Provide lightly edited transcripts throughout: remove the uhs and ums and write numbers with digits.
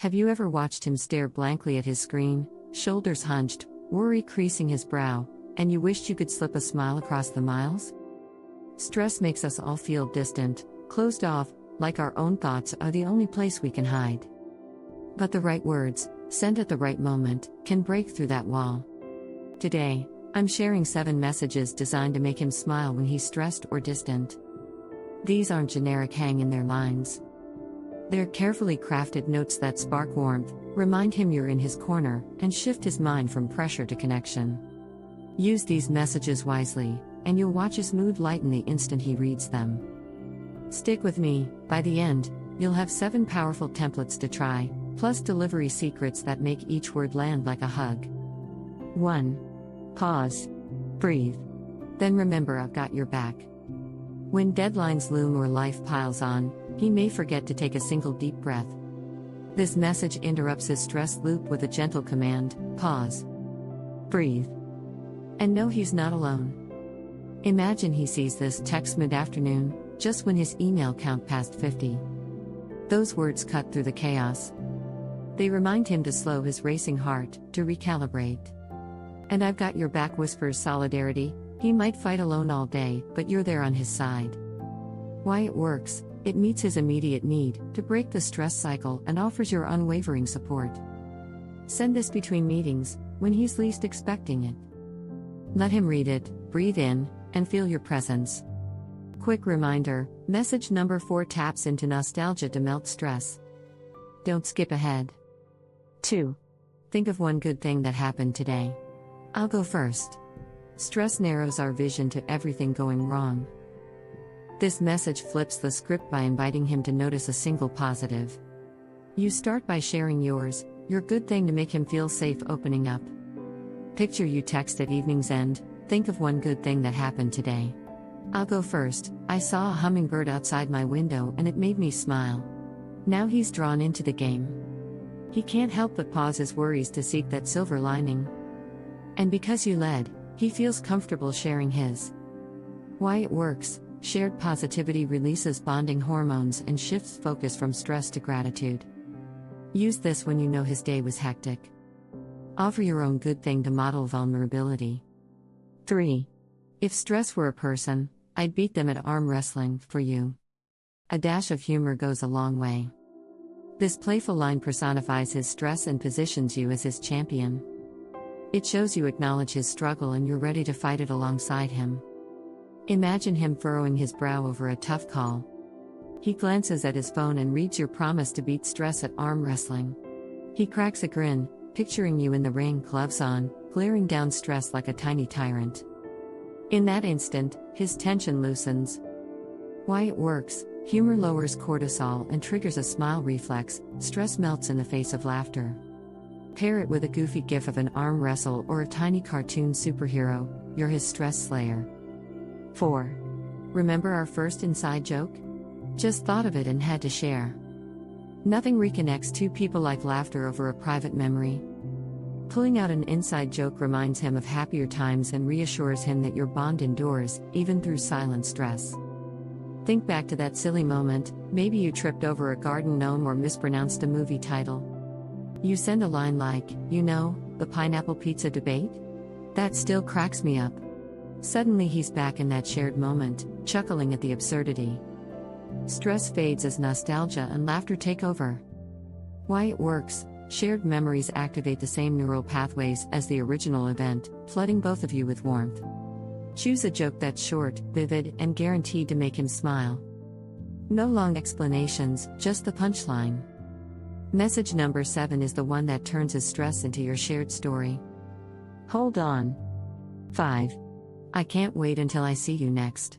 Have you ever watched him stare blankly at his screen, shoulders hunched, worry creasing his brow, and you wished you could slip a smile across the miles? Stress makes us all feel distant, closed off, like our own thoughts are the only place we can hide. But the right words, sent at the right moment, can break through that wall. Today, I'm sharing 7 messages designed to make him smile when he's stressed or distant. These aren't generic hang-in-there lines. They're carefully crafted notes that spark warmth, remind him you're in his corner, and shift his mind from pressure to connection. Use these messages wisely, and you'll watch his mood lighten the instant he reads them. Stick with me. By the end, you'll have 7 powerful templates to try, plus delivery secrets that make each word land like a hug. 1. Pause. Breathe. Then remember, I've got your back. When deadlines loom or life piles on, he may forget to take a single deep breath. This message interrupts his stress loop with a gentle command: pause. Breathe. And know he's not alone. Imagine he sees this text mid-afternoon, just when his email count passed 50. Those words cut through the chaos. They remind him to slow his racing heart, to recalibrate. And I've got your back whispers solidarity. He might fight alone all day, but you're there on his side. Why it works: it meets his immediate need to break the stress cycle and offers your unwavering support. Send this between meetings, when he's least expecting it. Let him read it, breathe in, and feel your presence. Quick reminder: message number 4 taps into nostalgia to melt stress. Don't skip ahead. 2. Think of one good thing that happened today. I'll go first. Stress narrows our vision to everything going wrong. This message flips the script by inviting him to notice a single positive. You start by sharing your good thing to make him feel safe opening up. Picture you text at evening's end: think of one good thing that happened today. I'll go first. I saw a hummingbird outside my window and it made me smile. Now he's drawn into the game. He can't help but pause his worries to seek that silver lining. And because you led, he feels comfortable sharing his. Why it works: shared positivity releases bonding hormones and shifts focus from stress to gratitude. Use this when you know his day was hectic. Offer your own good thing to model vulnerability. 3. If stress were a person, I'd beat them at arm wrestling for you. A dash of humor goes a long way. This playful line personifies his stress and positions you as his champion. It shows you acknowledge his struggle and you're ready to fight it alongside him. Imagine him furrowing his brow over a tough call. He glances at his phone and reads your promise to beat stress at arm wrestling. He cracks a grin, picturing you in the ring, gloves on, glaring down stress like a tiny tyrant. In that instant, his tension loosens. Why it works: humor lowers cortisol and triggers a smile reflex, stress melts in the face of laughter. Pair it with a goofy gif of an arm wrestle or a tiny cartoon superhero, you're his stress slayer. 4. Remember our first inside joke? Just thought of it and had to share. Nothing reconnects 2 people like laughter over a private memory. Pulling out an inside joke reminds him of happier times and reassures him that your bond endures, even through silent stress. Think back to that silly moment: maybe you tripped over a garden gnome or mispronounced a movie title. You send a line like, the pineapple pizza debate? That still cracks me up. Suddenly he's back in that shared moment, chuckling at the absurdity. Stress fades as nostalgia and laughter take over. Why it works: shared memories activate the same neural pathways as the original event, flooding both of you with warmth. Choose a joke that's short, vivid, and guaranteed to make him smile. No long explanations, just the punchline. Message number 7 is the one that turns his stress into your shared story. Hold on. 5. I can't wait until I see you next.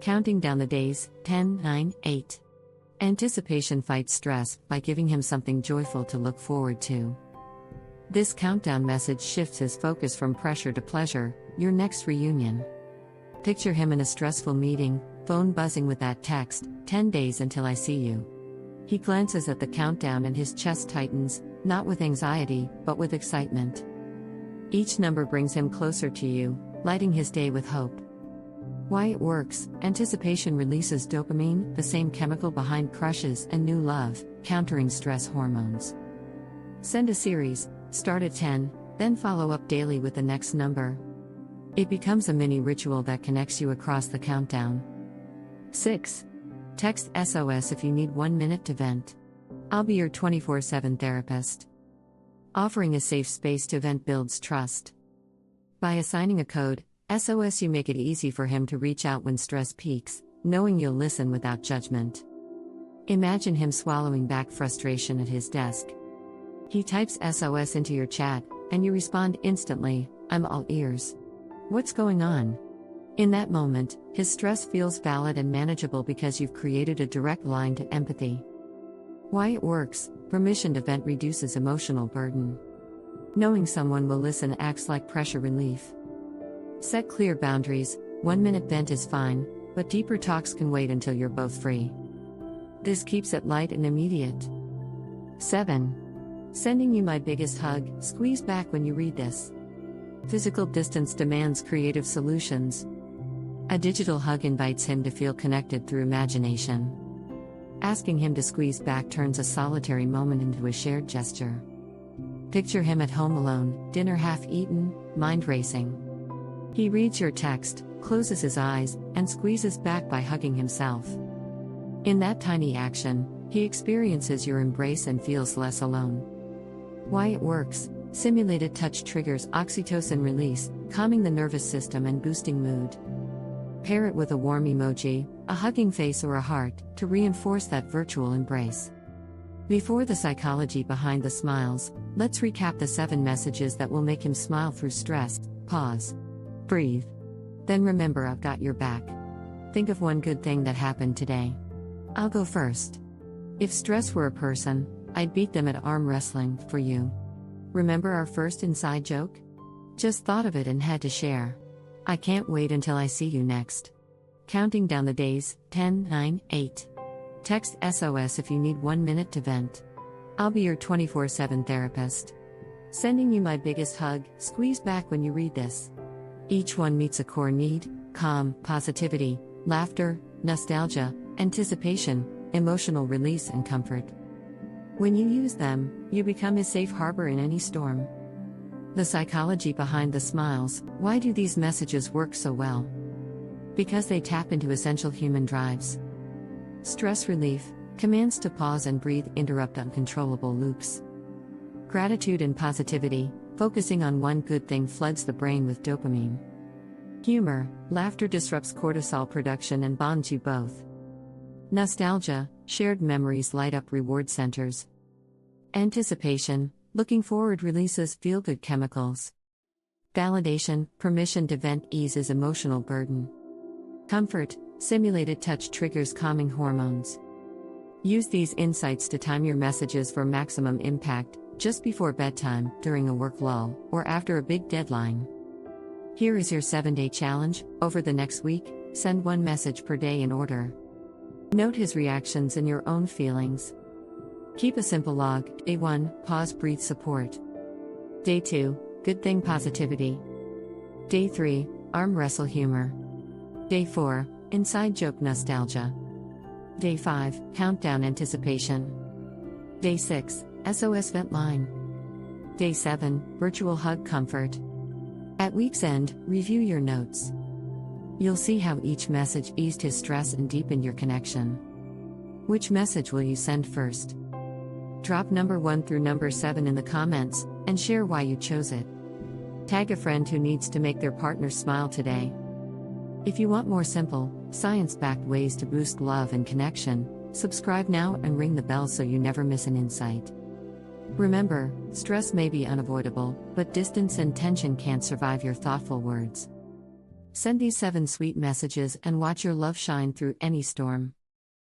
Counting down the days: 10, 9, 8. Anticipation fights stress by giving him something joyful to look forward to. This countdown message shifts his focus from pressure to pleasure, your next reunion. Picture him in a stressful meeting, phone buzzing with that text: 10 days until I see you. He glances at the countdown and his chest tightens, not with anxiety, but with excitement. Each number brings him closer to you, lighting his day with hope. Why it works: anticipation releases dopamine, the same chemical behind crushes and new love, countering stress hormones. Send a series, start at 10, then follow up daily with the next number. It becomes a mini ritual that connects you across the countdown. 6. Text SOS if you need 1 minute to vent. I'll be your 24/7 therapist. Offering a safe space to vent builds trust. By assigning a code, SOS, you make it easy for him to reach out when stress peaks, knowing you'll listen without judgment. Imagine him swallowing back frustration at his desk. He types SOS into your chat, and you respond instantly, "I'm all ears. What's going on?" In that moment, his stress feels valid and manageable because you've created a direct line to empathy. Why it works: permission to vent reduces emotional burden. Knowing someone will listen acts like pressure relief. Set clear boundaries: 1 minute vent is fine, but deeper talks can wait until you're both free. This keeps it light and immediate. 7. Sending you my biggest hug, squeeze back when you read this. Physical distance demands creative solutions. A digital hug invites him to feel connected through imagination. Asking him to squeeze back turns a solitary moment into a shared gesture. Picture him at home alone, dinner half eaten, mind racing. He reads your text, closes his eyes, and squeezes back by hugging himself. In that tiny action, he experiences your embrace and feels less alone. Why it works: simulated touch triggers oxytocin release, calming the nervous system and boosting mood. Pair it with a warm emoji, a hugging face, or a heart, to reinforce that virtual embrace. Before the psychology behind the smiles, let's recap the 7 messages that will make him smile through stress. Pause. Breathe. Then remember, I've got your back. Think of one good thing that happened today. I'll go first. If stress were a person, I'd beat them at arm wrestling for you. Remember our first inside joke? Just thought of it and had to share. I can't wait until I see you next. Counting down the days: 10, 9, 8. Text SOS if you need 1 minute to vent. I'll be your 24/7 therapist. Sending you my biggest hug, squeeze back when you read this. Each one meets a core need: calm, positivity, laughter, nostalgia, anticipation, emotional release, and comfort. When you use them, you become his safe harbor in any storm. The psychology behind the smiles: why do these messages work so well? Because they tap into essential human drives. Stress relief, commands to pause and breathe interrupt uncontrollable loops. Gratitude and positivity, focusing on one good thing floods the brain with dopamine. Humor, laughter disrupts cortisol production and bonds you both. Nostalgia, shared memories light up reward centers. Anticipation, looking forward releases feel-good chemicals. Validation, permission to vent eases emotional burden. Comfort, simulated touch triggers calming hormones. Use these insights to time your messages for maximum impact, just before bedtime, during a work lull, or after a big deadline. Here is your 7-day challenge. Over the next week, send 1 message per day in order. Note his reactions and your own feelings. Keep a simple log. Day 1, pause, breathe, support. Day 2, good thing, positivity. Day 3, arm wrestle, humor. Day 4, inside joke, nostalgia. Day 5, countdown, anticipation. Day 6, SOS vent line. Day 7, virtual hug, comfort. At week's end, review your notes. You'll see how each message eased his stress and deepened your connection. Which message will you send first? Drop number 1 through number 7 in the comments, and share why you chose it. Tag a friend who needs to make their partner smile today. If you want more simple, science-backed ways to boost love and connection, subscribe now and ring the bell so you never miss an insight. Remember, stress may be unavoidable, but distance and tension can't survive your thoughtful words. Send these 7 sweet messages and watch your love shine through any storm.